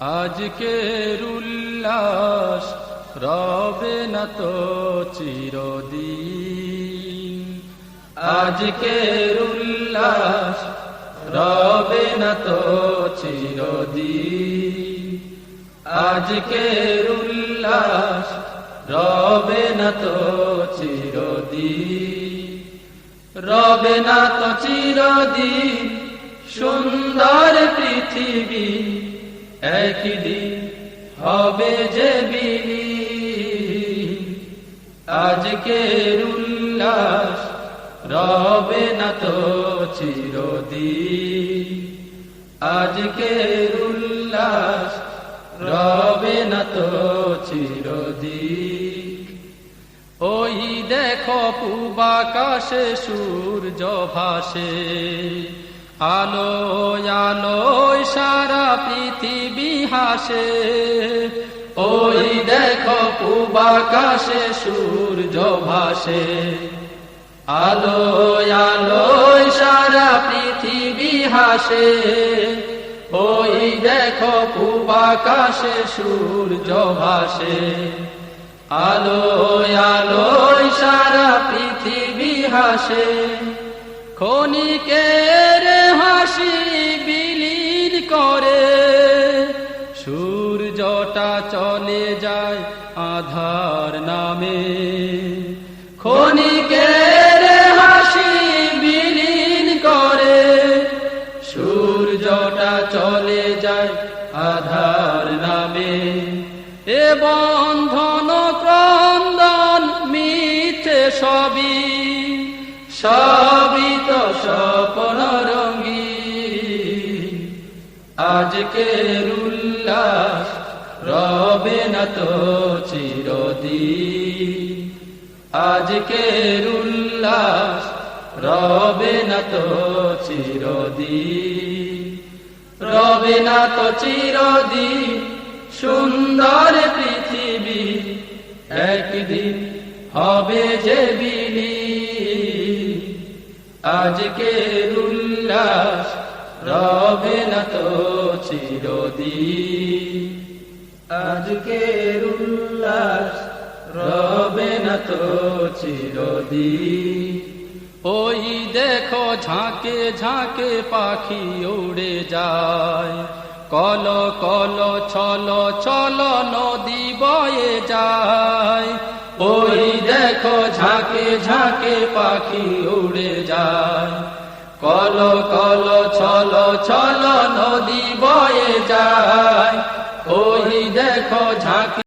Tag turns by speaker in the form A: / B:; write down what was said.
A: আজকের উল্লাস রবে না তো চিরদিন, আজকের উল্লাস রবে না তো চিরদিন, আজকের উল্লাস রবে না তো চিরদিন, রবে না তো চিরদিন সুন্দর পৃথিবী, একদিন হবে যে বিলীন। আজকের উল্লাস রবে না তো চিরদিন, আজকের উল্লাস রবে না তো চিরদিন। ওই দেখো পূব আকাশে সূর্য ভাসে, আলো আলোয় সারা পৃথিবী হাসে। ওই দেখো পূব আকাশে সূর্য ভাসে, আলো আলোয় সারা পৃথিবী হাসে। ওই দেখো পূব আকাশে সূর্য ভাসে, আলো আলোয় সারা পৃথিবী হাসে। ক্ষণিকের হাসি বিলীন করে সূর্যটা চলে যায় আধার নামে। ক্ষণিকের হাসি বিলীন করে সূর্যটা চলে যায় আধার নামে। এ বন্ধন ক্রন্দন মিথ্যে সবই, সবই তো স্বপ্ন রঙিন। আজকের উল্লাস রবে না তো চিরদিন, আজকের উল্লাস রবে না তো চিরদিন, রবে না তো চিরদিন সুন্দর পৃথিবী, একদিন হবে যে বিলীন। আজকের উল্লাস রবে না তো চিরদিন, আজকের উল্লাস রবে না তো চিরদিন। ওই দেখো ঝাঁকে ঝাঁকে পাখি উড়ে যায়, কল কল ছল ছল নদী বয়ে যায়। ওই দেখো ঝাঁকে ঝাঁকে পাখি উড়ে যায়, কল কল ছল ছল নদী বয়ে যায়। ওই দেখো ঝাঁকে